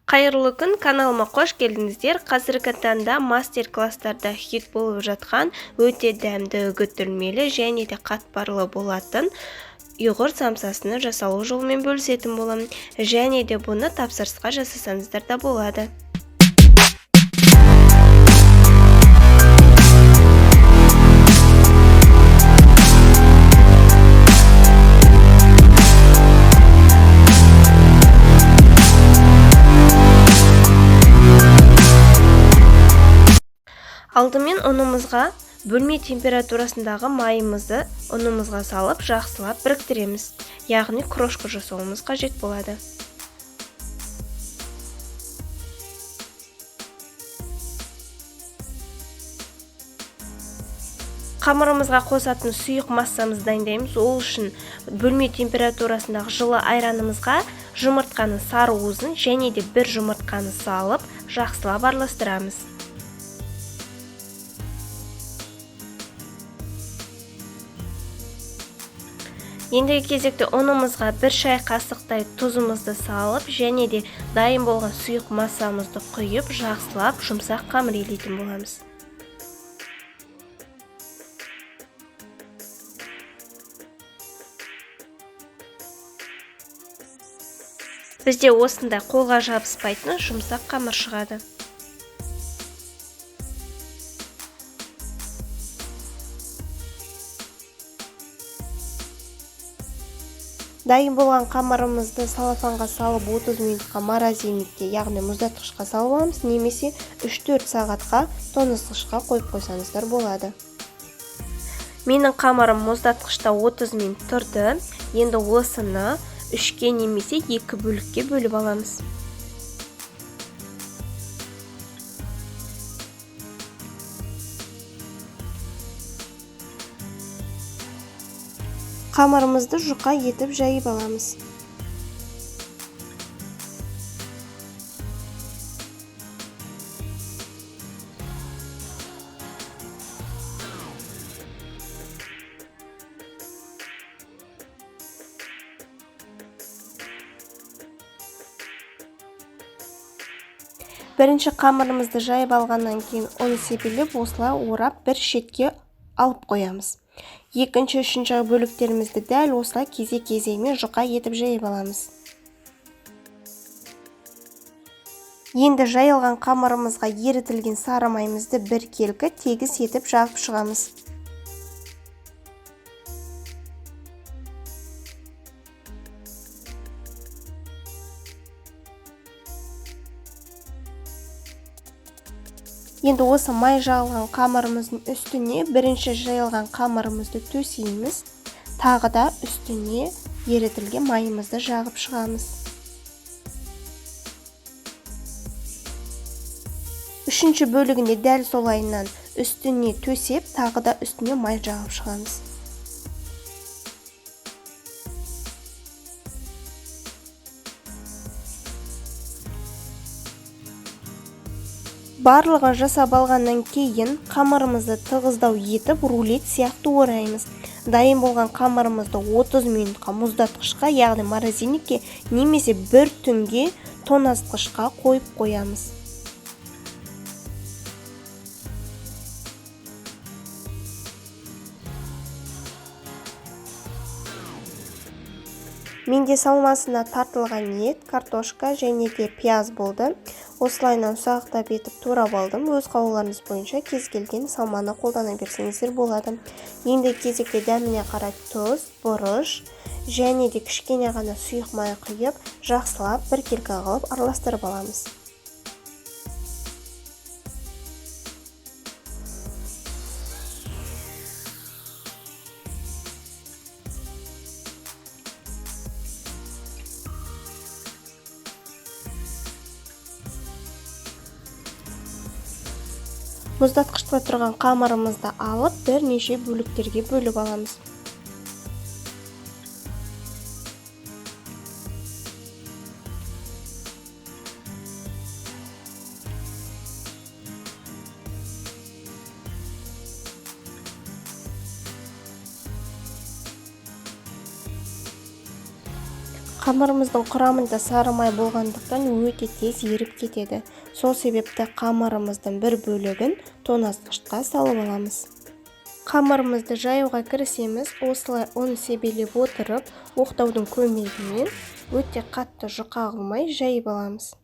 Қайырлы күн, каналыма қош келдіңіздер. Қазіргі таңда мастер-класстарда хит болып жатқан өте дәмді, үгітілмелі және де қатпарлы болатын ұйғыр самсасыны жасалу жолымен бөлісетін боламын. Және де бұны тапсырысқа жасасаңыздар да болады. Алдымен ұнымызға бөлме температурасындағы майымызды ұнымызға салып, жақсылап біріктіреміз. Яғни крошка жасауымыз қажет болады. Қамырымызға қосатын сұйық массамызды дайындаймыз. Ол үшін бөлме температурасындағы жылы айранымызға жұмыртқаны сары уызын және де бір жұмыртқаны салып, жақсылап араластырамыз. Ендігі кезекте ұнымызға бір шай қасықтай тұзымызды салып, және де дайын болған сұйық массамызды құйып, жақсылап жұмсақ қамыр илейтін боламыз. Бізде осындай қолға жабыспайтын жұмсақ қамыр шығады. Дайын болған қамырымызды салафанға салып 30 минутқа морозильникке, яғни мұздатқышқа салып аламыз, немесе 3-4 сағатқа тоңазытқышқа қойып қойсаңыздар болады. Менің қамырым мұздатқышта 30 минут тұрды. Енді осыны 3-ке немесе 2 бөлікке бөліп аламыз. Қамырымызды жұқа етіп жайып аламыз. Бірінші қамырымызды жайып алғаннан кейін оны сепелеп осылай орап бір шетке алып қоямыз. Екінші, үшінші бөліктерімізді дәл осылай кезек-кезегімен жұқа етіп жайып аламыз. Енді жайылған қамырымызға ерітілген сары майымызды бір келкі тегіс етіп жағып шығамыз. Енді осы май жағылған қамырымыздың үстіне бірінші жайылған қамырымызды төсейміз. Тағы да үстіне ерітілген майымызды жағып шығамыз. Үшінші бөлігінде дәл солайынан үстіне төсеп, тағы да үстіне май жағып шығамыз. Барлығын жасап алғаннан кейін қамырымызды тығыздау етіп рулет сияқты ораймыз. Дайын болған қамырымызды 30 минутқа мұздатқышқа, яғни морозильникке немесе бір түнге тоңазытқышқа қойып қоямыз. Менде салмасына тартылған ет, картошка және де пияз болды. Осылайынан ұсақтап етіп турап алдым. Өз қалауларыңыз бойынша кез келген салманы қолдана берсеңіздер болады. Енді кезекте дәміне қарай тұз, бұрыш және де кішкене ғана сұйық май құйып, жақсылап бір келкі қылып араластырып аламыз. Мұздатқышта тұрған қамырымызды алып, бірнеше бөліктерге бөліп аламыз. Қамырымыздың құрамында сары май болғандықтан өте тез еріп кетеді. Сол себепті қамырымыздың бір бөлігін тоңазытқышқа салып аламыз. Қамырымызды жаюға кірісеміз. Осылай оны себелеп отырып, оқтаудың көмегімен өте қатты жұқа қылмай жайып аламыз.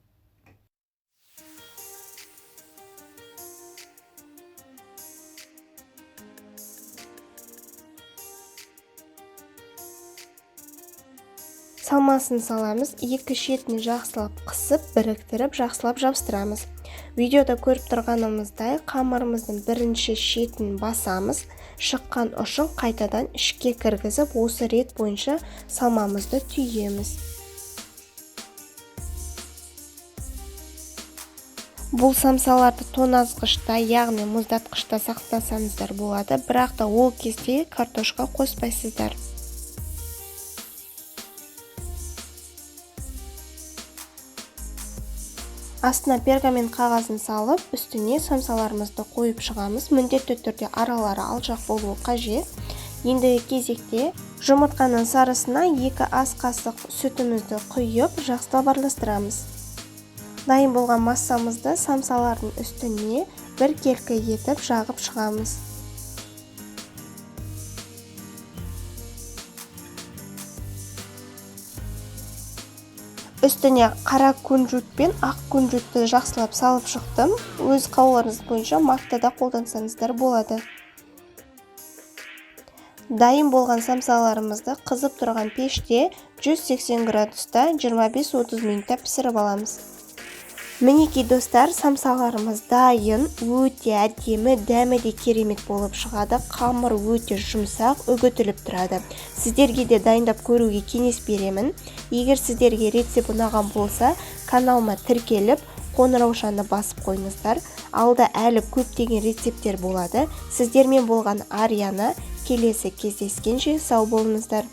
Салмасын саламыз, екі шетін жақсылап қысып, біріктіріп, жақсылап жабыстырамыз. Видеода көріп тұрғанымыздай қамырымыздың бірінші шетін басамыз, шыққан ұшын қайтадан ішке кіргізіп, осы рет бойынша салмамызды түйеміз. Бұл самсаларды тоңазытқышта, яғни мұздатқышта сақтасаңыздар болады, бірақ та ол кезде картошка қоспайсыздар. Астына пергамент қағазын салып, үстіне самсаларымызды қойып шығамыз. Міндетті түрде аралары алшақ болуы қажет. Ендігі кезекте жұмыртқаның сарысына 2 ас қасық сүтімізді құйып, жақсылап араластырамыз. Дайын болған массамызды самсалардың үстіне бір келкі етіп жағып шығамыз. Үстіне қара күнжут пен ақ күнжутты жақсылап салып шықтым. Өз қалауыңыз бойынша мақтада қолдансаңыздар болады. Дайын болған самсаларымызды қызып тұрған пеште 180 градуста 25-30 минутта пісіріп аламыз. Мінекей достар, самсаларымыз дайын, өте әдемі, дәмі де керемет болып шығады. Қамыр өте жұмсақ, үгітіліп тұрады. Сіздерге де дайындап көруге кеңес беремін. Егер сіздерге рецепт ұнаған болса, каналыма тіркеліп, қоңыраушаны басып қойыңыздар. Алда әлі көптеген рецепттер болады. Сіздермен болған Арияна. Келесі кездескенше сау болыңыздар.